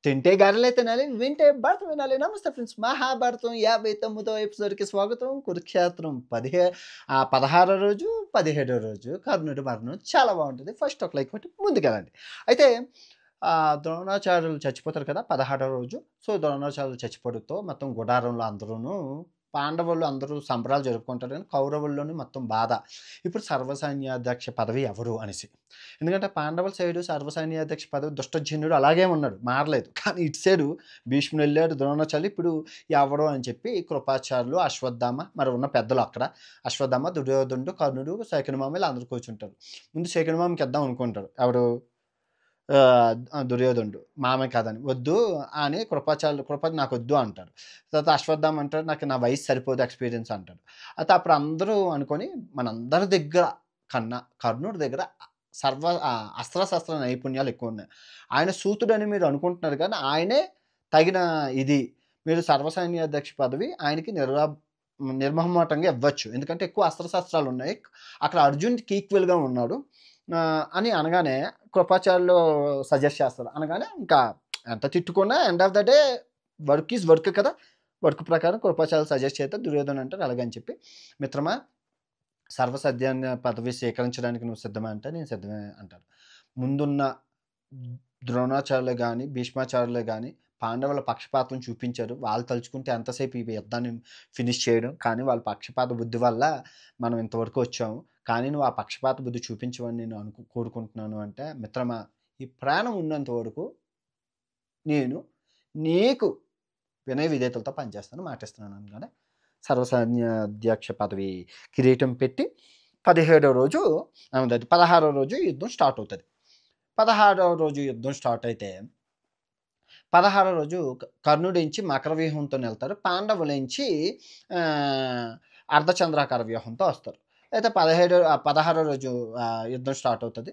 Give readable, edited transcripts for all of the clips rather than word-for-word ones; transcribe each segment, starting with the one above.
తింటే గారెలే తినాలి, వింటే భారతం వినాలి. నమస్తే ఫ్రెండ్స్, మహాభారతం 59వ ఎపిసోడ్‌కి స్వాగతం. కురుక్షేత్రం 16 రోజు, 17 రోజు కర్ణుడి మరణం చాలా బావుంటది. ఫస్ట్ ఒక లైక్ కొట్టి ముందుకెళ్ళండి. అయితే ద్రోణాచార్యులు చచ్చిపోతారు కదా! 16 రోజు. సో, ద్రోణాచార్యులు చచ్చిపోవడంతో మొత్తం గుడారంలో అందరూను పాండవులు అందరూ సంబరాలు జరుపుకుంటారు గానీ, కౌరవుల్లోని మొత్తం బాధ. ఇప్పుడు సర్వసైన్యాధ్యక్ష పదవి ఎవరు అనేసి. ఎందుకంటే పాండవుల సైడు సర్వసైన్యాధ్యక్ష పదవి దుష్టజనుడు అలాగే ఉన్నాడు. మారలేదు. కానీ ఇటు సైడు భీష్ముడు ఎళ్ళాడు, ద్రోణాచార్యులు ఇప్పుడు ఎవరు అని చెప్పి కృపాచార్యులు, అశ్వత్థామ మరి ఉన్న పెద్దలు అక్కడ. అశ్వత్థామ, దుర్యోధనుడు, కర్ణుడు, శకునిమామ ఇలా అందరూ కూర్చుంటారు. ముందు శకునిమామకి ఇద్దాం అనుకుంటారు. ఎవడు దుర్యోధనుడు. మామే కాదని. వద్దు అని కృప నాకొద్దు అంటాడు. తర్వాత అశ్వత్థామ అంటాడు, నాకు నా వయసు సరిపోదు ఎక్స్‌పీరియన్స్ అంటాడు. అయితే అప్పుడు అందరూ అనుకోని మనందరి దగ్గర కన్నా కర్ణుడి దగ్గర అస్త్రశస్త్ర నైపుణ్యాలు ఎక్కువున్నాయి. ఆయన సూతుడని మీరు అనుకుంటున్నారు కానీ ఆయనే తగిన ఇది. మీరు సర్వసైన్యాధ్యక్ష పదవి ఆయనకి నిర్మొహమాటంగా ఇవ్వచ్చు. ఎందుకంటే ఎక్కువ అస్త్రశస్త్రాలున్నాయి. అక్కడ అర్జున్‌కి ఈక్వల్‌గా ఉన్నాడు. అని అనగానే కృపాచార్యులు సజెస్ట్ చేస్తారు. అనగానే ఇంకా ఎంత తిట్టుకున్నా end of the day work is work కదా! వర్క్ ప్రకారం కృపాచార్యులు సజెస్ట్ చేస్తే దుర్యోధన అంటారు అలాగని చెప్పి, మిత్రమా సర్వసైన్య పదవి స్వీకరించడానికి నువ్వు సిద్ధమా అంటే నేను సిద్ధమే అంటాను. ముందున్న ద్రోణాచార్యులే గాని, భీష్మాచార్యులే గాని పాండవుల పక్షపాతం చూపించారు. వాళ్ళు తలుచుకుంటే ఎంతసేపు ఈ యుద్ధాన్ని ఫినిష్ చేయడం. కానీ వాళ్ళ పక్షపాత బుద్ధి వల్ల మనం ఇంతవరకు వచ్చాము. కానీ నువ్వు ఆ పక్షపాత బుద్ధి చూపించవని నేను కోరుకుంటున్నాను అంటే, మిత్రమా ఈ ప్రాణం ఉన్నంత వరకు నేను నీకు వినయ విధేయతలతో పనిచేస్తాను మాటిస్తున్నాను అనగానే సర్వసైన్యాధ్యక్ష పదవి కిరీటం పెట్టి 17వ రోజు 16వ రోజు యుద్ధం స్టార్ట్ అవుతది. 16వ రోజు యుద్ధం స్టార్ట్ అయితే 16వ రోజు కర్ణుడించి మకర వ్యూహంతోనెళ్తారు. పాండవులేంచి అర్ధచంద్రాకార వ్యూహంతో వస్తారు. అయితే 16వ రోజు యుద్ధం స్టార్ట్ అవుతది.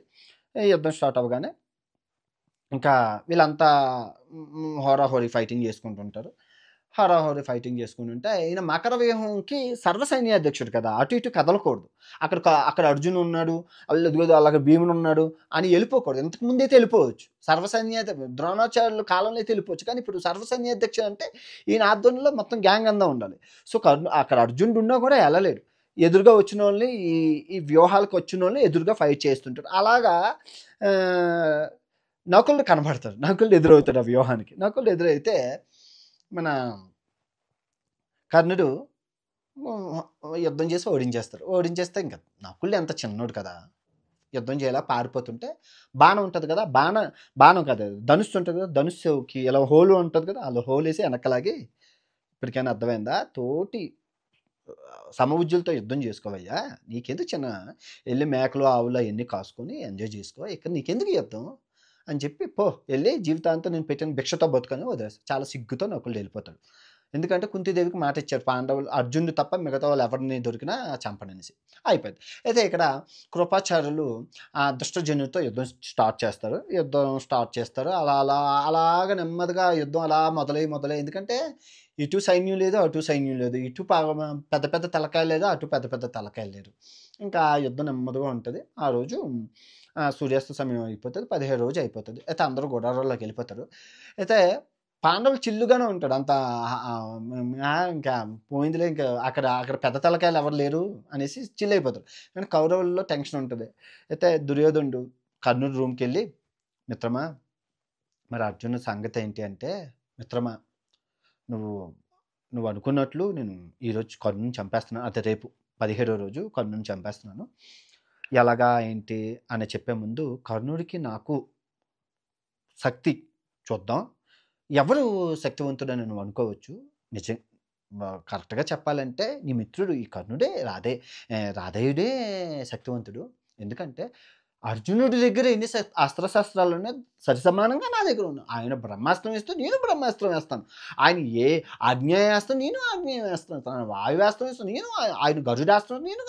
యుద్ధం స్టార్ట్ అవ్వగానే ఇంకా వీళ్ళంతా హోరాహోరీ ఫైటింగ్ చేసుకుంటుంటారు. హోరాహోరీ ఫైటింగ్ చేసుకుంటుంటే ఈయన మకర వ్యూహంకి సర్వసైన్యాధ్యక్షుడు కదా! అటు ఇటు కదలకూడదు. అక్కడ అర్జున్ ఉన్నాడు, అదిగో అలాగే భీముడు ఉన్నాడు అని వెళ్ళిపోకూడదు. ఇంతకు ముందైతే వెళ్ళిపోవచ్చు. ద్రోణాచార్యుల కాలంలో అయితే వెళ్ళిపోవచ్చు. కానీ ఇప్పుడు సర్వసైన్యాధ్యక్షుడు అంటే ఈయన ఆధ్వర్యంలో మొత్తం గ్యాంగ్ అంతా ఉండాలి. సో, అక్కడ అర్జునుడు ఉన్నా కూడా వెళ్ళలేడు. ఎదురుగా వచ్చినోళ్ళని ఈ వ్యూహాలకు వచ్చినోళ్ళని ఎదురుగా ఫైట్ చేస్తుంటాడు. అలాగా నకులుడు కనబడతాడు. నకులుడు ఎదురవుతాడు ఆ వ్యూహానికి. నకులుడు ఎదురైతే మన కర్ణుడు యుద్ధం చేసి ఓడించేస్తారు. ఓడించేస్తే ఇంక నకులుడు ఎంత చిన్నోడు కదా! యుద్ధం చేయాలా పారిపోతుంటే బాణం ఉంటది కదా! బాణం కాదు ధనుస్సు ఉంటది కదా! ధనుస్సుకి ఇలా హోల్ ఉంటది కదా! అలా హోలేసి వెనక్కలాగి ఇప్పటికైనా అర్థమైందా? తోటి సమవుజ్జులతో యుద్ధం చేసుకోవయ్యా! నీకెందుకు ఎళ్లి మేకలు, ఆవులు అయన్నీ కాసుకొని ఎంజాయ్ చేసుకో. ఇక్కడ నీకెందుకు యుద్ధం? అని చెప్పి ఎళ్లి జీవితాంతం నేను పెట్టిన భిక్షతో బతుకని వదిలేస్తాడు. చాలా సిగ్గుతో నకులుడు వెళ్ళిపోతాడు. ఎందుకంటే కుంతీదేవికి మాట ఇచ్చారు. పాండవులు అర్జునుడు తప్ప మిగతా వాళ్ళు ఎవరిని దొరికినా చంపననేసి. అయిపోయింది. అయితే ఇక్కడ కృపాచార్యులు దుష్టజనుడితో యుద్ధం స్టార్ట్ చేస్తారు. అలాగా నెమ్మదిగా యుద్ధం అలా మొదలై ఎందుకంటే ఇటు సైన్యం లేదు, అటు సైన్యం లేదు. ఇటు పెద్ద పెద్ద తలకాయలు లేదు, అటు పెద్ద పెద్ద తలకాయలు లేరు. ఇంకా యుద్ధం నెమ్మదిగా ఉంటది. ఆ రోజు సూర్యాస్త సమయం అయిపోతది. 17 రోజు అయిపోతది. అయితే అందరూ గుడారాల్లోకి వెళ్ళిపోతారు. అయితే పాండవులు చిల్లుగానే ఉంటాడు. ఇంకా పోయిందిలే ఇంకా అక్కడ పెద్ద తలకాయలు ఎవరు లేరు అనేసి చిల్ అయిపోతారు. కానీ కౌరవుల్లో టెన్షన్ ఉంటది. అయితే దుర్యోధనుడు కర్ణుడి రూమ్‌కెళ్ళి, మిత్రమా మరి అర్జునుడి సంగతి ఏంటి అంటే, మిత్రమా నువ్వు అనుకున్నట్లు నేను ఈరోజు కర్ణుడిని చంపేస్తున్నాను. అదే రేపు 17వ రోజు కర్ణుడిని చంపేస్తున్నాను. ఎలాగా ఏంటి అని చెప్పే ముందు కర్ణుడికి నాకు శక్తి చూద్దాం. ఎవరు శక్తివంతుడని నువ్వు అనుకోవచ్చు. కరెక్ట్‌గా చెప్పాలంటే నీ మిత్రుడు ఈ కర్ణుడే రాధేయుడే శక్తివంతుడు. ఎందుకంటే అర్జునుడి దగ్గర ఎన్ని అస్త్రశస్త్రాలున్నాయి సరిసమానంగా నా దగ్గర ఉన్నాయి. ఆయన బ్రహ్మాస్త్రం వేస్తే నేను బ్రహ్మాస్త్రం వేస్తాను. ఆయన ఏ ఆగ్నేయాస్త్రం నేను ఆగ్నేయం వేస్తాను. వాయువాస్త్రం వేస్తే నేను ఆయన గరుడాస్త్రం నేను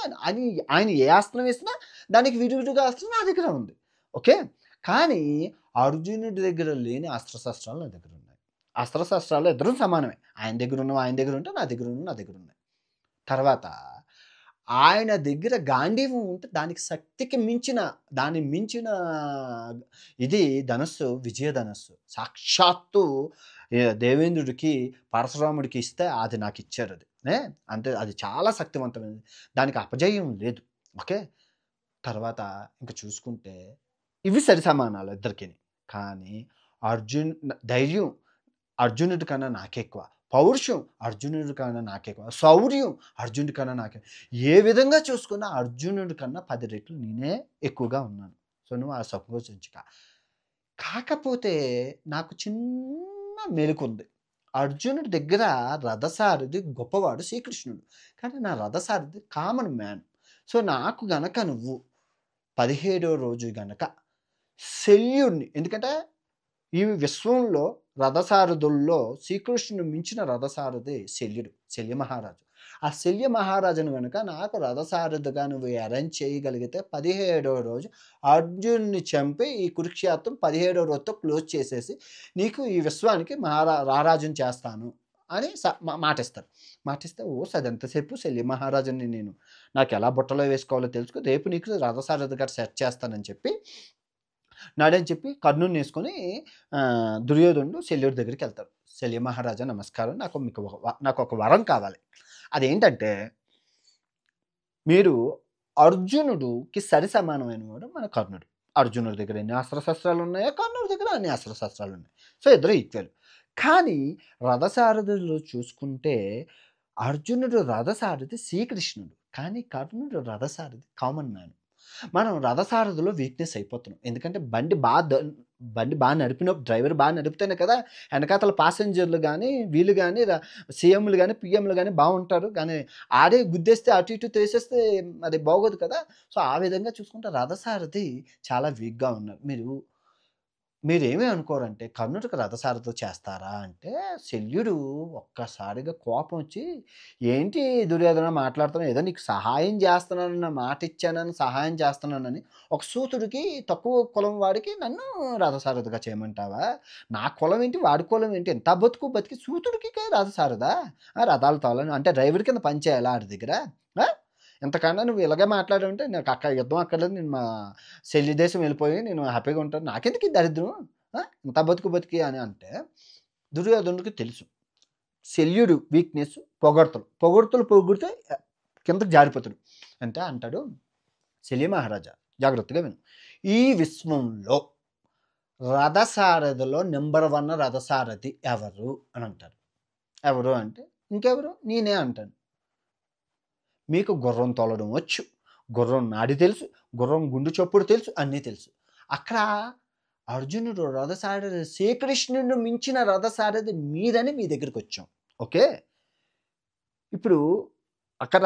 ఆయన ఏ అస్త్రం వేసినా దానికి విడివిడిగా అస్త్రం నా దగ్గర ఉంది. ఓకే. కానీ అర్జునుడి దగ్గర లేని అస్త్రశస్త్రాలు నా దగ్గర ఉన్నాయి. అస్త్రశస్త్రాలు ఇద్దరం సమానమే. ఆయన దగ్గర ఉన్నవి ఆయన దగ్గర ఉంటే నా దగ్గర ఉన్నవి నా దగ్గర ఉన్నాయి. తర్వాత ఆయన దగ్గర గాంధీవం ఉంటే దానికి శక్తికి మించిన దాన్ని మించిన ఇది ధనస్సు విజయధనస్సు. సాక్షాత్తు దేవేంద్రుడికి, పరశురాముడికి ఇస్తే అది నాకిచ్చారది. ఏ అంటే అది చాలా శక్తివంతమైనది. దానికి అపజయం లేదు. ఓకే. తర్వాత ఇంక చూసుకుంటే ఇవి సరిసమానాలు ఇద్దరికిని. కానీ ధైర్యం అర్జునుడి కన్నా నాకెక్కువ. పౌరుషం అర్జునుడి కన్నా నాకెక్కువ. శౌర్యం అర్జునుడి కన్నా నాకే ఏ విధంగా చూసుకున్నా అర్జునుడి కన్నా 10 రెట్లు నేనే ఎక్కువగా ఉన్నాను. సో, నువ్వు ఆ సంకోచించక. కాకపోతే నాకు చిన్న మెలికుంది. అర్జునుడి దగ్గర రథసారథి గొప్పవాడు శ్రీకృష్ణుడు. కానీ నా రథసారథి కామన్ మ్యాన్. సో, నాకు గనక నువ్వు 17వ రోజు గనక శల్యుడిని ఎందుకంటే ఈ విశ్వంలో రథసారథుల్లో శ్రీకృష్ణుని మించిన రథసారథి శల్యుడు. శల్య మహారాజు. ఆ శల్య మహారాజును గనుక నాకు రథసారథిగా నువ్వు అరేంజ్ చేయగలిగితే 17వ రోజు అర్జునుడిని చంపి ఈ కురుక్షేత్రం 17వ రోజుతో క్లోజ్ చేసేసి నీకు ఈ విశ్వానికి రారాజుని చేస్తాను అని మాటిస్తారు. మాటిస్తే అదంతసేపు శల్య మహారాజుని నేను నాకు ఎలా బుట్టలో వేసుకోవాలో తెలుసుకో, రేపు నీకు రథసారథి గారు సెట్ చేస్తానని చెప్పి నాడని చెప్పి కర్ణుని వేసుకొని దుర్యోధనుడు శల్యుడి దగ్గరికి వెళ్తారు. శల్య మహారాజా నమస్కారం, నాకు ఒక వరం కావాలి. అదేంటంటే మీరు అర్జునుడికి సరి సమానమైన వాడు మన కర్ణుడు. అర్జునుడి దగ్గర ఎన్ని అస్త్రశస్త్రాలు ఉన్నాయో కర్ణుడి దగ్గర అన్ని అస్త్రశస్త్రాలు ఉన్నాయి. సో ఇద్దరు ఈక్వల్. కానీ రథసారథులు చూసుకుంటే అర్జునుడు రథసారథి శ్రీకృష్ణుడు, కానీ కర్ణుడు రథసారథి కామన్ మ్యాన్. మనం రథసారథిలో వీక్నెస్ అయిపోతున్నాం. ఎందుకంటే బండి బాగా డ్రైవర్ బాగా నడిపితేనే కదా వెనకాతల పాసెంజర్లు కానీ వీళ్ళు కానీ సీఎంలు కానీ పిఎంలు కానీ బాగుంటారు. కానీ ఆడే గుద్దేస్తే అటు ఇటు తేసేస్తే అది బాగోదు కదా. సో ఆ విధంగా చూసుకుంటే రథసారథి చాలా వీక్గా ఉన్నారు. మీరేమీ అనుకోరంటే కర్ణుడికి రథసారథి చేస్తారా అంటే శల్యుడు ఒక్కసారిగా కోపం వచ్చి ఏంటి దుర్యోధన మాట్లాడుతున్నావు, ఏదో నీకు సహాయం చేస్తున్నానన్న మాట ఇచ్చానని సహాయం చేస్తున్నానని ఒక సూతుడికి తక్కువ కులం వాడికి నన్ను రథసారథిగా చేయమంటావా? నా కులం ఏంటి వాడి కులం ఏంటి, ఎంత బతికి సూతుడికి రథసారథా? రథాలు తోలని అంటే డ్రైవర్ కింద పని చేయాలా ఆడి దగ్గర? ఎంతకన్నా నువ్వు ఇలాగే మాట్లాడావంటే నాకు యుద్ధం అక్కర్లేదు, నేను మా శల్య దేశం వెళ్ళిపోయి నేను హ్యాపీగా ఉంటాను, నాకెందుకు ఈ దరిద్రం, ఇంత బతికి అని అంటే దుర్యోధనుడికి తెలుసు శల్యుడు వీక్నెస్ పొగిడితే కిందకు జారిపోతాడు. అంటే అంటాడు శల్య మహారాజా జాగ్రత్తగా విను, ఈ విశ్వంలో రథసారథిలో నెంబర్ 1 రథసారథి ఎవరు అని అంటారు. ఎవరు అంటే ఇంకెవరు నేనే అంటాను. మీకు గుర్రం తోలడం వచ్చు, గుర్రం నాడి తెలుసు, గుర్రం గుండు చప్పుడు తెలుసు, అన్నీ తెలుసు. అక్కడ అర్జునుడు రథసారథి శ్రీకృష్ణుడు మించిన రథసారథి మీరని మీ దగ్గరికి వచ్చాం. ఓకే. ఇప్పుడు అక్కడ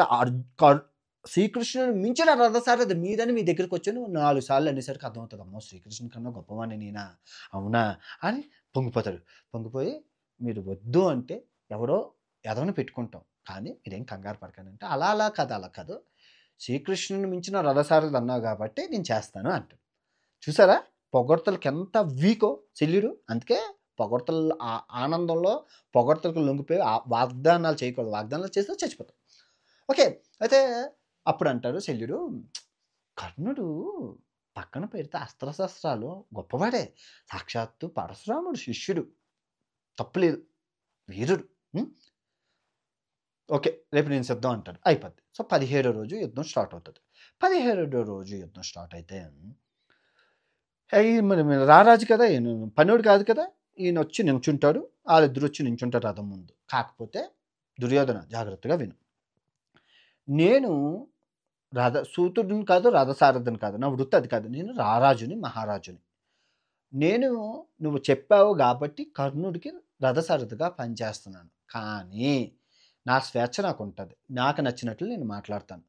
శ్రీకృష్ణుడు మించిన రథసారథి మీరని మీ దగ్గరికి వచ్చాను. 4 సార్లు అనేసరికి అర్థమవుతుంది, అమ్మో శ్రీకృష్ణుని కన్నా గొప్పవాణ్ణి నేనా, అవునా అని పొంగిపోతాడు. పొంగిపోయి మీరు వద్దు అంటే ఎవరో ఎదవని పెట్టుకుంటాం, కానీ మీరేం కంగారు పడకండి. అలా కాదు, శ్రీకృష్ణుని మించిన రథసారథి అన్నావు కాబట్టి నేను చేస్తాను అంటాడు. చూసారా పొగడ్తలకి ఎంత వీకో శల్యుడు. అందుకే పొగడ్తల ఆనందంలో పొగడ్తలకు లొంగిపోయి వాగ్దానాలు చేయకూడదు, వాగ్దానాలు చేస్తే చచ్చిపోతాం. ఓకే. అయితే అప్పుడు అంటాడు శల్యుడు, కర్ణుడు పక్కన పెడితే అస్త్రశస్త్రాలు గొప్పవాడే, సాక్షాత్తు పరశురాముడు శిష్యుడు, తప్పులేదు, వీరుడు. ఓకే, రేపు నేను సిద్ధం అంటాడు. అయిపోద్ది. సో 17వ రోజు యుద్ధం స్టార్ట్ అవుతుంది. 17వ రోజు యుద్ధం స్టార్ట్ అయితే మరి రారాజు కదా, ఈయన పనివాడు కాదు కదా, ఈయన వచ్చి నించుంటాడు, వాళ్ళిద్దరు వచ్చి నించుంటారు రథం ముందు. కాకపోతే దుర్యోధన జాగ్రత్తగా విను, నేను సూతుడిని కాదు, రథసారథిని కాదు, నా వృత్తి అది కాదు, నేను రారాజుని మహారాజుని. నువ్వు చెప్పావు కాబట్టి కర్ణుడికి రథసారథిగా పనిచేస్తున్నాను. కానీ నా స్వేచ్ఛ నాకు ఉంటుంది, నాకు నచ్చినట్లు నేను మాట్లాడతాను.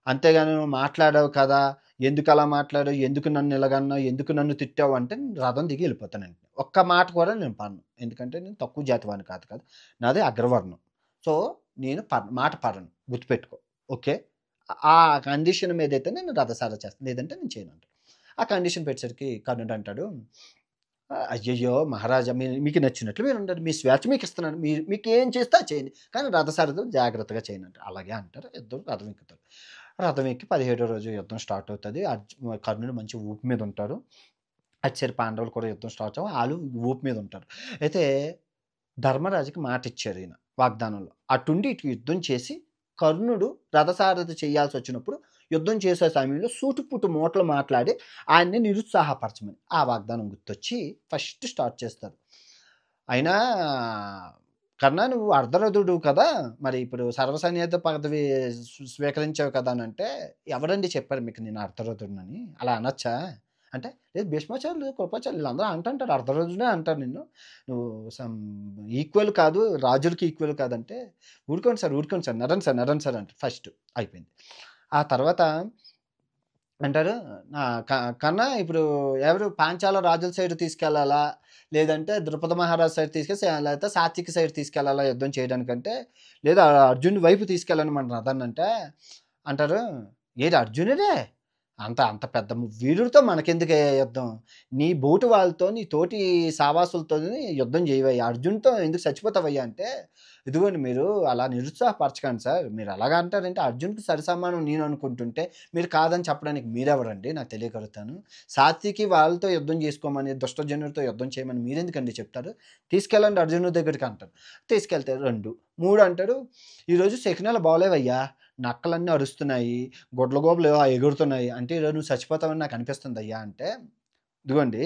అంతేగాని నువ్వు మాట్లాడావు కదా, ఎందుకు అలా మాట్లాడావు, ఎందుకు నన్ను ఇలాగన్నావు, ఎందుకు నన్ను తిట్టావు అంటే నేను రథం దిగి వెళ్ళిపోతానండి. ఒక్క మాట కూడా నేను పడను, ఎందుకంటే నేను తక్కువ జాతివాడిని కాదు, నాది అగ్రవర్ణం. సో నేను మాట పడను, గుర్తుపెట్టుకో. ఓకే, ఆ కండిషన్ మీద అయితే నేను రథసారథి చేస్తాను, లేదంటే నేను చేయను అంటాడు. ఆ కండిషన్ పెట్టేసరికి కర్ణుడు అంటాడు, అయ్యయ్యో! మహారాజా మీకు నచ్చినట్లు మీరుండండి. మీ స్వేచ్ఛ మీకిస్తున్నాను. మీకేం చేస్తే అది చేయండి. కానీ రథసారథులు జాగ్రత్తగా చేయండంట. అలాగే అంటారు. ఇద్దరు రథం ఎక్కుతారు. రథం ఎక్కి 17 రోజు యుద్ధం స్టార్ట్ అవుతది. కర్ణుడు మంచి ఊపు మీద ఉంటారు. అటు సైడ్ పాండవులు కూడా యుద్ధం స్టార్ట్ ఆళ్ళు ఊపు మీద ఉంటారు. అయితే ధర్మరాజుకి మాటిచ్చారు ఈయన వాగ్దానంలో. అటుండి ఇటు యుద్ధం చేసి కర్ణుడు రథసారథి చేయాల్సొచ్చినప్పుడు యుద్ధం చేసే సమయంలో సూటిపుటి మాటలు మాట్లాడి ఆయన్ని నిరుత్సాహపరచమని. ఆ వాగ్దానం గుర్తొచ్చి ఫస్ట్ స్టార్ట్ చేస్తారు. అయినా కర్ణ నువ్వు అర్ధరథుడు కదా! మరి ఇప్పుడు సర్వసైన్యాధిప పదవి స్వీకరించావు కదా అనంటే, ఎవరండి చెప్పారు మీకు నేను అర్ధరథుడినని? అలా అనొచ్చా? అంటే, లేదు భీష్మాచార్యులు, కృపాచార్యులు వీళ్ళందరూ అంటుంటారు. అర్ధరథుడే అంటారు నిన్ను. నువ్వు ఈక్వల్ కాదు, రాజులకి ఈక్వల్ కాదంటే, ఊరుకోండి సార్, నడండి సార్ అంటారు ఫస్ట్ అయిపోయింది. ఆ తర్వాత అంటారు కన్నా ఇప్పుడు ఎవరు పాంచాల రాజుల సైడ్ తీసుకెళ్ళాలా? లేదంటే ద్రుపద మహారాజు సైడ్ లేకపోతే సాత్విక సైడ్ తీసుకెళ్ళాలా యుద్ధం చేయడానికంటే, లేదా అర్జునుడి వైపు తీసుకెళ్ళండి మన రథాన్నంటే అంటారు, ఏది అర్జునుడే? అంత అంత పెద్ద వీరుడితో మనకెందుకే యుద్ధం? నీ బోటి వాళ్ళతో, నీ తోటి సావాసులతోని యుద్ధం చేయవయ్యా. అర్జున్‌తో ఎందుకు చచ్చిపోతావయ్యా అంటే, ఇదిగోండి మీరు అలా నిరుత్సాహపరచకండి సార్. మీరు అలాగా అంటారేంటి? అర్జున్‌కి సరిసమానం నేను అనుకుంటుంటే, మీరు కాదని చెప్పడానికి మీరెవరండి? నాకు తెలియకడుగుతాను. సాత్వికి వాళ్ళతో యుద్ధం చేసుకోమని, దుష్టజనుడితో యుద్ధం చేయమని మీరెందుకండి చెప్తారు? తీసుకెళ్ళండి అర్జునుడి దగ్గరికి అంటారు. తీసుకెళ్తారు 2. 3 అంటాడు, ఈరోజు శకునాలు బాగోలేవయ్యా. నక్కలన్నీ అరుస్తున్నాయి. గుడ్లగూబలు ఎగురుతున్నాయి. అంటే ఈరోజు నువ్వు చచ్చిపోతావని నాకు అనిపిస్తుందయ్యా అంటే, ఇదిగోండి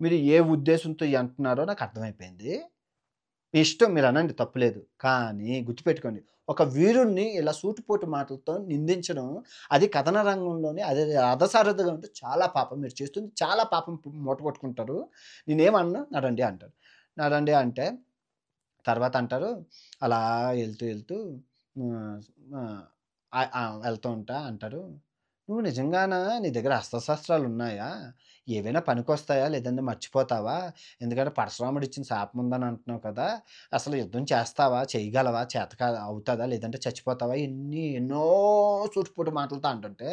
మీరు ఏ ఉద్దేశంతో అంటున్నారో నాకు అర్థమైపోయింది. మీ ఇష్టం మీరనండి తప్పులేదు. కానీ గుర్తుపెట్టుకోండి. ఒక వీరుడిని ఇలా సూటిపోటి మాటలతో నిందించడం, అది కథన రంగంలోనే అదే రథసారథిగా ఉంటే చాలా పాపం. మీరు చేస్తుంది చాలా పాపం మూట కొట్టుకుంటారు. నేనేమనను నడండి అంటారు. నడండి అంటే తర్వాత అంటారు, అలా ఎళ్తూ ఆహ్, ఆహ్, వెళ్తూ ఉంటా అంటారు, "నువ్వు నిజంగానా నీ దగ్గర అస్త్రశస్త్రాలున్నాయా? ఏవైనా పనికొస్తాయా? లేదంటే మర్చిపోతావా? ఎందుకంటే పరశురాముడు ఇచ్చిన శాపం ఉందని అంటున్నావు కదా! అసలు యుద్ధం చేస్తావా? చేయగలవా? అవుతదా? లేదంటే చచ్చిపోతావా?" ఎన్నో సూటిపోటి మాటలతో అంటుంటే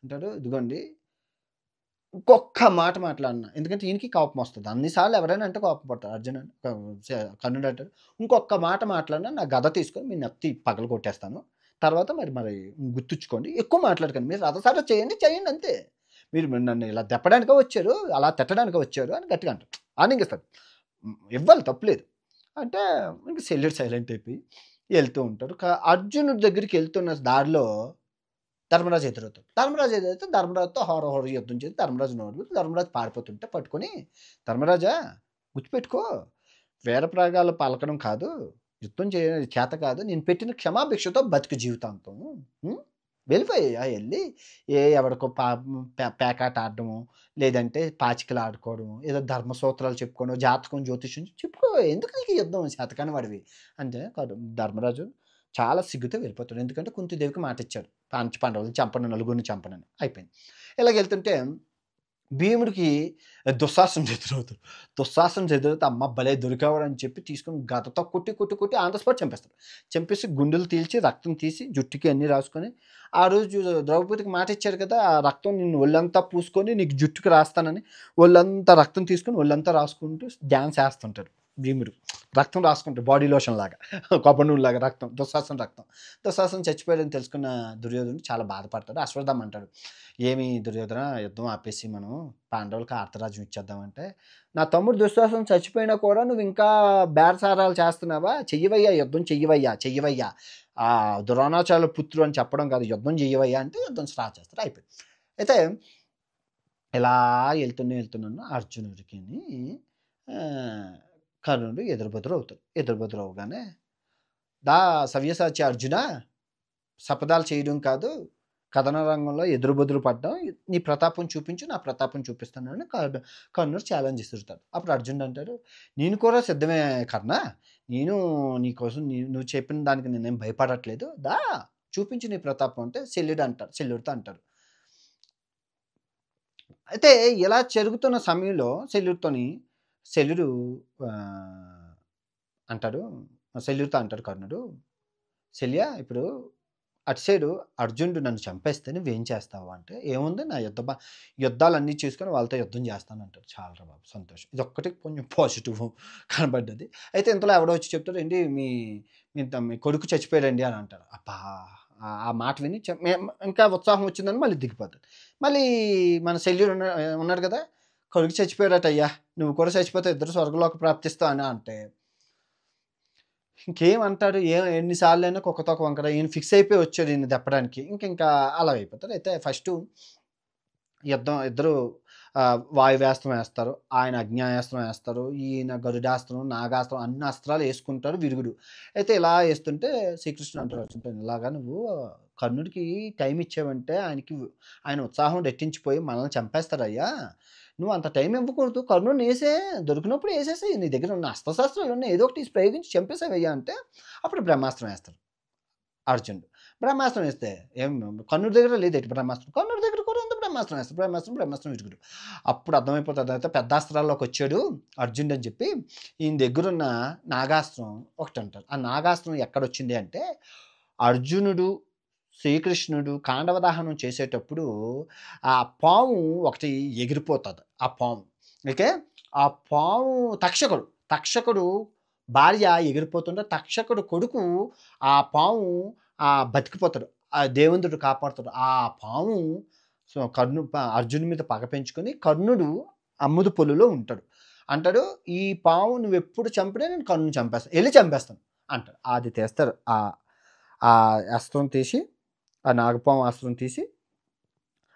అంటాడు, "ఇదిగోండి ఇంకొక్క మాట మాట్లాడను. ఎందుకంటే ఈయనకి కోపమొస్తది. అన్ని సార్లు ఎవరైనా అంటే కోపం పడతారు. అర్జున్ కర్ణుడు అంటాడు, "ఇంకొక్క మాట మాట్లాడినా నా గద తీసుకొని మీ నెత్తి పగలగొట్టేస్తాను. తర్వాత మరి గుర్తుంచుకోండి. ఎక్కువ మాట్లాడకండి. మీరు రథసారథి చేయండి అంతే. మీరు నన్ను ఇలా దెప్పడానికా వచ్చారు, అలా తిట్టడానికా వచ్చారు" అని గట్టిగా అంటాడు. వార్నింగ్ ఇస్తాడు. ఇవ్వాలి తప్పులేదు. అంటే ఇంక శల్యుడు సైలెంట్ అయిపోయి ఎళ్తూ ఉంటాడు. అర్జునుడి దగ్గరికెళ్తున్న దారిలో ధర్మరాజు ఎదురవుతాడు. ధర్మరాజు ఎదురైతే ధర్మరాజుతో హోర యుద్ధం చేసి ధర్మరాజు నోరు ధర్మరాజు పారిపోతుంటే పట్టుకొని, "ధర్మరాజా గుర్తుపెట్టుకో వీరప్రయోగాలు పలకడం కాదు, యుద్ధం చేత కాదు. నేను పెట్టిన క్షమాభిక్షతో బతుకు జీవితాంతం. హ్మ్. వెళ్ళిపోయాయా ఎళ్లి ఎవడికో పేకాట ఆడడమో, లేదంటే పాచికలు ఆడుకోవడమో, ఏదో ధర్మ సూత్రాలు చెప్పుకోవడం, జాతకం, జ్యోతిష్యం చెప్పుకో. ఎందుకు నీకు ఈ యుద్ధం చేతకాని వాడివి" అంటే ధర్మరాజు చాలా సిగ్గుతో వెళ్ళిపోతాడు. ఎందుకంటే కుంతిదేవికి మాటిచ్చాడు. పాండవులను చంపను, నలుగురిని చంపనని. అయిపోయింది. ఇలాగెళ్తుంటే భీముడికి దుశ్శాసనుడు ఎదురవుతాడు. దుశ్శాసనుడు ఎదురైతే అమ్మ భలే దొరికావురా అని చెప్పి తీసుకొని గదతో కొట్టి ఆన్ ద స్పాట్ చంపేస్తాడు. చంపేసి గుండెలు తీల్చి రక్తం తీసి జుట్టుకి అన్నీ రాసుకొని, ఆ రోజు ద్రౌపదికి మాటిచ్చాడు కదా! ఆ రక్తం నిన్ను ఒళ్ళంతా పూసుకొని నీకు జుట్టుకి రాస్తానని ఒళ్ళంతా రక్తం తీసుకొని ఒళ్ళంతా రాసుకుంటూ డాన్స్ ఏస్తుంటాడు భీముడు. రక్తం రాసుకుంటాడు బాడీ లోషన్ లాగా. కొబ్బరి నూనెలాగా రక్తం. దుశ్శాసన రక్తం. దుశ్శాసన చచ్చిపోయాడని తెలుసుకున్న దుర్యోధనుడు చాలా బాధపడతాడు. అశ్వత్థామ అంటాడు, "ఏమి దుర్యోధన యుద్ధం ఆపేసి మనం పాండవులకి ఆర్తరాజ్యం ఇచ్చేద్దామంటే, నా తమ్ముడు దుశ్శాసన చచ్చిపోయినా కూడా నువ్వు ఇంకా బేరసారాలు చేస్తున్నావా? చెయ్యవయ్యా యుద్ధం చెయ్యవయ్యా. ద్రోణాచార్యుల పుత్రుడు అని చెప్పడం కాదు. యుద్ధం చెయ్యవయ్యా" అంటే యుద్ధం స్టార్ట్ చేస్తాడు. అయిపోయింది. అయితే ఇలా వెళ్తున్నాను అర్జునుడికిని ఆహ్, కర్ణుడు ఎదురుబెదురవ్వగానే, "దా సవ్యసాచి అర్జునా! శపథాలు చేయడం కాదు, కథన రంగంలో ఎదురుబెదురు పడ్డం. నీ ప్రతాపం చూపించు, నా ప్రతాపం చూపిస్తానని కర్ణుడు ఛాలెంజ్ ఇసురుతాడు. అప్పుడు అర్జునుడు అంటాడు, "నేను కూడా సిద్ధమే కర్ణ. నేను నీకోసం నువ్వు చెప్పిన దానికి నేనేం భయపడట్లేదు. దా చూపించు నీ ప్రతాపం" అంటే శల్యుడితో అంటారు. అయితే ఇలా జరుగుతున్న సమయంలో శల్యుడు అంటాడు, శల్యుడితో అంటాడు కర్ణుడు, "శల్య ఇప్పుడు అటు సైడు అర్జునుడు నన్ను చంపేస్తే నువ్వేం చేస్తావు అంటే, ఏముంది నా యుద్ధాలన్నీ చేసుకొని వాళ్ళతో యుద్ధం చేస్తానంటాడు. చాలురా బాబు సంతోషం. ఇదొక్కటి కొంచెం పాజిటివ్ కనపడ్డది. అయితే ఇంతలో ఎవడో వచ్చి చెప్తాడు, "ఏంటి మీ కొడుకు చచ్చిపోయాడండి" అని అంటారు. అబ్బా! ఆ మాట విని ఇంకా ఉత్సాహం వచ్చిందని మళ్ళీ దిగిపోతాడు. మళ్ళీ మన శల్యుడు ఉన్నాడు కదా! "కొడుకు చచ్చిపోయాడటయ్యా! నువ్వు కూడా చచ్చిపోతే ఇద్దరు స్వర్గలోక ప్రాప్తిస్తావు" అని అంటే ఇంకేమంటాడు? ఎన్ని సార్లైనా కుక్కతోక వంకర. ఈయన ఫిక్స్ అయిపోయి వచ్చాడు ఈయన్ని దెప్పడానికి. ఇంకా అలాగయిపోతారు. అయితే ఫస్టు యుద్ధం ఇద్దరు వాయువ్యాస్త్రం వేస్తారు. ఆయన అగ్నేయాస్త్రం వేస్తారు. ఈయన గరుడాస్త్రం, నాగాస్త్రం అన్ని అస్త్రాలు యేసుకుంటారు విరుగుడు. అయితే ఇలా యేస్తుంటే శ్రీకృష్ణుడు అంటాడు అర్జునుడితో, "ఇలాగా నువ్వు కర్ణుడికి టైం ఇచ్చావంటే ఆయన ఉత్సాహం రెట్టించిపోయి మనల్ని చంపేస్తాడయ్యా! నువ్వు అంత టైం ఇవ్వకూడదు. కర్ణుడిని దొరికినప్పుడు యేసేసేయి. నీ దగ్గర ఉన్న అస్త్రశస్త్రాలు ఉన్నాయి. ఏదో ఒకటి ప్రయోగించి చంపేసేవయ్యా" అంటే అప్పుడు బ్రహ్మాస్త్రం వేస్తాడు అర్జునుడు. బ్రహ్మాస్త్రం వేస్తే కర్ణుడి దగ్గర లేదేటి బ్రహ్మాస్త్రం. కర్ణుడి దగ్గర కూడా ఉంది బ్రహ్మాస్త్రం వేస్తాడు. బ్రహ్మాస్త్రం విరుగుడు. అప్పుడు అర్థమైపోతుంది. అయితే పెద్ద అస్త్రాల్లోకి వచ్చాడు అర్జునుడు అని చెప్పి ఈయన దగ్గరున్న నాగాస్త్రం ఒకటి అంటారు. ఆ నాగాస్త్రం ఎక్కడొచ్చింది అంటే అర్జునుడు, శ్రీకృష్ణుడు కాండవ దహనం చేసేటప్పుడు ఆ పాము ఒకటి ఎగిరిపోతుంది. ఆ పాము. ఓకే. ఆ పాము తక్షకుడు భార్య ఎగిరిపోతుంటే తక్షకుడు కొడుకు ఆ పాము బతికిపోతాడు. ఆ దేవేంద్రుడు కాపాడుతాడు. ఆ పాము సో అర్జునుడి మీద పగ పెంచుకొని కర్ణుడు అమ్ముదు పొలులో ఉంటాడు. అంటాడు, "ఈ పాము నువ్వెప్పుడు చంపినా నేను కర్ణుని చంపేస్తాను. ఎళ్లి చంపేస్తాను" అంటాడు. అది తీస్తారు. ఆ అస్త్రం తీసి ఆ నాగపాము అస్త్రం తీసి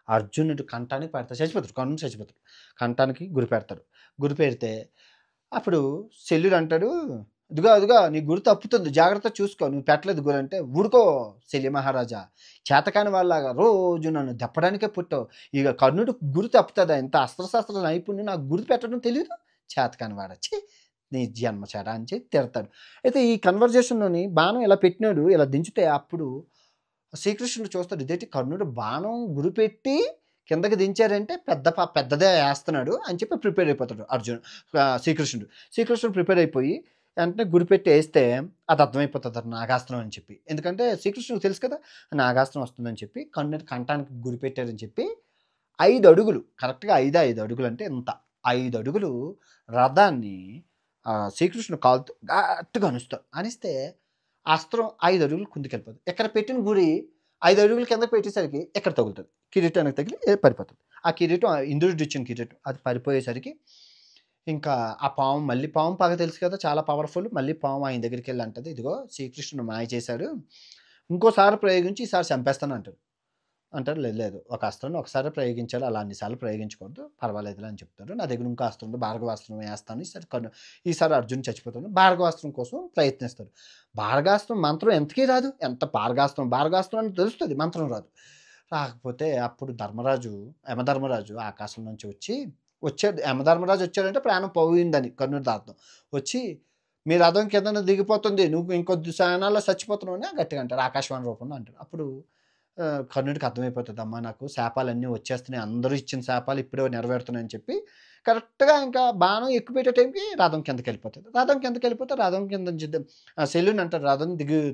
అర్జునుడు కంఠానికి పెడతాడు. చచ్చిపోతాడు. కర్ణుడు చచ్చిపోతాడు. కంఠానికి గురి పెడతాడు. గురి పెడితే అప్పుడు శల్యుడు అంటాడు, ఇదిగో నీ గురి తప్పుతుంది. జాగ్రత్త చూసుకో. నువ్వు పెట్టలేదు గురి" అంటే, "ఊరుకో శల్య మహారాజా! చేతకాని వాళ్ళలాగా రోజు నన్ను దెప్పడానికే పుట్టావు. ఇక కర్ణుడు గురి తప్పుతుందా? ఇంత అస్త్రశస్త్ర నైపుణ్యం నాకు గురి పెట్టడం తెలీదు. చేతకాని వాడా! ఛీ! నీ జన్మ చెడ" అని చెప్పి తిడతాడు. అయితే ఈ కన్వర్జేషన్‌లోని బాణం ఇలా పెట్టినాడు. ఇలా దించితే అప్పుడు శ్రీకృష్ణుడు చూస్తాడు. ఇదేంటి కర్ణుడు బాణం గురిపెట్టి కిందకి దించారంటే పెద్దదే ఏస్తున్నాడు అని చెప్పి ప్రిపేర్ అయిపోతాడు శ్రీకృష్ణుడు ప్రిపేర్ అయిపోయి వెంటనే గురిపెట్టి ఏస్తే అది అర్థమైపోతది నాగాస్త్రం అని చెప్పి. ఎందుకంటే శ్రీకృష్ణుడికి తెలుసు కదా! నాగాస్త్రం వస్తుందని చెప్పి కర్ణుడి కంఠానికి గురిపెట్టారని చెప్పి 5 అడుగులు కరెక్ట్‌గా 5 అడుగులు అంటే ఇంత 5 అడుగులు రథాన్ని శ్రీకృష్ణుడు కాలుతో గట్టిగా అనిస్తాడు. అనిస్తే అస్త్రం 5 అడుగులు కిందకెళ్ళిపోతుంది. ఇక్కడ పెట్టిన గురి 5 అడుగులు కిందకి పెట్టేసరికి ఇక్కడ తగులుతుంది. కిరీటానికి తగిలి పడిపోతుంది. ఆ కిరీటం ఇంద్రుడు ఇచ్చిన కిరీటం. అది పడిపోయేసరికి ఇంకా ఆ పాము పగ తెలుసు కదా! చాలా పవర్‌ఫుల్. మళ్ళీ పాము ఆయన దగ్గరికెళ్ళి అంటది, "ఇదిగో శ్రీకృష్ణుడు మాయ చేశాడు. ఇంకోసారి ప్రయోగించి ఈసారి చంపేస్తాను" అంటాడు. అంటాడు, లేదు. ఒక అస్త్రాన్ని ఒకసారే ప్రయోగించాలి. అలా అన్ని సార్లు ప్రయోగించకూడదు. పర్వాలేదులే" అని చెప్తాడు. "నా దగ్గర ఇంకో అస్త్రం ఉంది. భార్గవాస్త్రం వేస్తాను. ఈసారి అర్జున్ చచ్చిపోతాడు." భార్గవాస్త్రం కోసం ప్రయత్నిస్తాడు. భార్గాస్త్రం మంత్రం ఎంతకీ రాదు. ఎంత భార్గాస్త్రం అని తెలుస్తది. మంత్రం రాదు. రాకపోతే అప్పుడు యమధర్మరాజు ఆకాశం నుంచి వచ్చాడు. యమధర్మరాజు వచ్చాడంటే ప్రాణం పోయిందని కర్ణుడితో అర్థం. వచ్చి, "మీ రథం కిందన దిగిపోతుంది. నువ్వు ఇంకొద్ది క్షణాల్లో చచ్చిపోతున్నావు" అని గట్టిగా అంటాడు. ఆకాశవాణి రూపంలో అంటాడు. అప్పుడు కర్ణుడికి అర్థమైపోతది. అమ్మా నాకు శాపాలన్నీ వచ్చేస్తున్నాయి. అందరూ ఇచ్చిన శాపాలు ఇప్పుడే నెరవేరుతున్నాయని చెప్పి కరెక్ట్‌గా ఇంకా బాణం ఎక్కుపెట్టే టైంకి రథం కిందకెళ్ళిపోతది. రథం కింద నుంచి శల్యుని అంటాడు, "రథం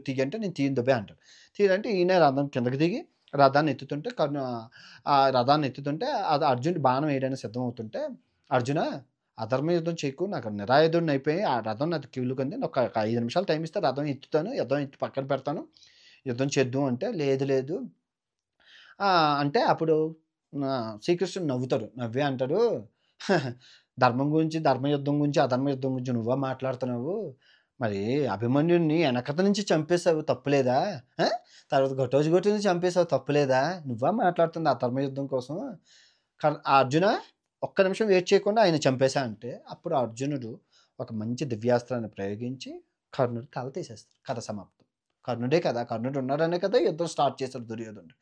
తీయి" అంటే, "నేను తీయను దుబ్బే" అంటాడు. తీయంటే ఈయనే రథం కిందకి దిగి రథాన్ని ఎత్తుతుంటే ఆ రథాన్ని ఎత్తుతుంటే అది అర్జునుడు బాణం వేయడానికి సిద్ధమవుతుంటే, "అర్జున అధర్మ యుద్ధం చేయకు. నాకు నిరాయుధుడిని అయిపోయి ఆ రథం నాకు కిలుకుంది. ఒక 5 నిమిషాలు టైం ఇస్తే రథం ఎత్తి పక్కన పెడతాను. యుద్ధం చేద్దుం" అంటే, లేదు. అంటే అప్పుడు శ్రీకృష్ణుడు నవ్వుతాడు. నవ్వి అంటాడు, "ధర్మం గురించి, ధర్మయుద్ధం గురించి, అధర్మ యుద్ధం గురించి నువ్వా మాట్లాడుతున్నావు? మరి అభిమన్యుడిని వెనకత నుంచి చంపేసావు తప్పులేదా? ఆ! తర్వాత ఘటోత్కచుడిని చంపేసావు తప్పులేదా? నువ్వా మాట్లాడుతుంది ఆ ధర్మయుద్ధం కోసం? అర్జున ఒక్క నిమిషం వెయిట్ చేయకుండా ఆయన చంపేసా" అంటే అప్పుడు అర్జునుడు ఒక మంచి దివ్యాస్త్రాన్ని ప్రయోగించి కర్ణుడి తల తీసేస్తాడు. కథ సమాప్తం. కర్ణుడే కదా! కర్ణుడు ఉన్నాడనే కదా యుద్ధం స్టార్ట్ చేశాడు దుర్యోధనుడు.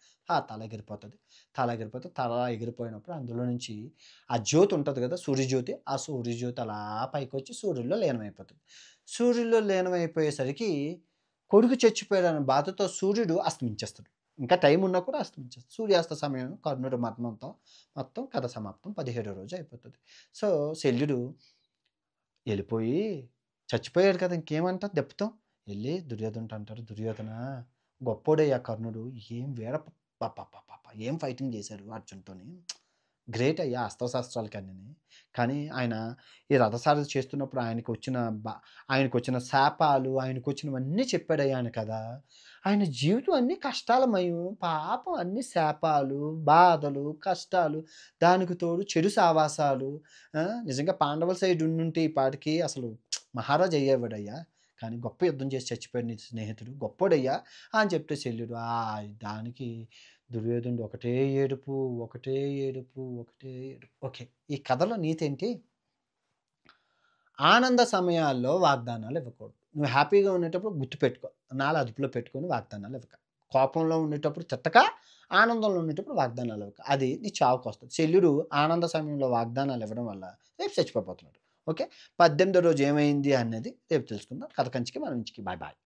తల ఎగిరిపోతది. తల ఎగిరిపోయినప్పుడు అందులో నుంచి ఆ జ్యోతి ఉంటది కదా! సూర్యజ్యోతి. ఆ సూర్యజ్యోతి అలా పైకొచ్చి సూర్యుడిలో లీనమైపోతది. సూర్యుడిలో లీనమైపోయేసరికి కొడుకు చచ్చిపోయాడన్న బాధతో సూర్యుడు అస్తమించేస్తాడు. ఇంకా టైం ఉన్నా కూడా అస్తమించేస్తాడు. సూర్యాస్త సమయం కర్ణుడి మరణంతో మొత్తం కథ సమాప్తం. 17వ రోజు అయిపోతది. సో, శల్యుడు ఎళ్ళిపోయి చచ్చిపోయాడు కదా! ఇంకేమంటాం దెప్పుతాం. ఎళ్లి దుర్యోధనుడితో అంటారు, "దుర్యోధన గొప్పోడయ్యా కర్ణుడు. ఏం ఏం ఫైటింగ్ చేశారు అర్జున్‌తోని. గ్రేట్ అయ్యా అస్త్రశస్త్రాలకన్నీని. కానీ ఆయన ఈ రథసారథి చేస్తున్నప్పుడు బ ఆయనకొచ్చిన శాపాలు, ఆయనకొచ్చినవన్నీ చెప్పాడయ్యా ఆయన కదా! ఆయన జీవితం అన్నీ కష్టాలమయం. పాపం అన్ని శాపాలు, బాధలు, కష్టాలు, దానికి తోడు చెడు సావాసాలు. నిజంగా పాండవుల సైడ్ ఉండుంటే ఈ పాటికి అసలు మహారాజు అయ్యేవాడయ్యా. కానీ గొప్ప యుద్ధం చేసి చచ్చిపోయాడు నీ స్నేహితుడు. గొప్పోడయ్యా అని చెప్తే శల్యుడు దానికి దుర్యోధనుడు ఒకటే ఏడుపు, ఒకటే ఏడుపు, ఒకటే ఏడుపు. ఓకే. ఈ కథలో నీతేంటి? ఆనంద సమయాల్లో వాగ్దానాలు ఇవ్వకూడదు. నువ్వు హ్యాపీగా ఉండేటప్పుడు గుర్తుపెట్టుకో. నాలో అదుపులో పెట్టుకొని వాగ్దానాలు ఇవ్వక. కోపంలో ఉండేటప్పుడు తిట్టక, ఆనందంలో ఉండేటప్పుడు వాగ్దానాలు ఇవ్వక. అది నీ చావుకొస్తది. శల్యుడు ఆనంద సమయంలో వాగ్దానాలు ఇవ్వడం వల్ల రేపు చచ్చిపోబోతున్నాడు. ఓకే. 18వ రోజు ఏమైంది అన్నది రేపు తెలుసుకుందాం. కథ కంచికి మనం ఇంచికి. Bye bye.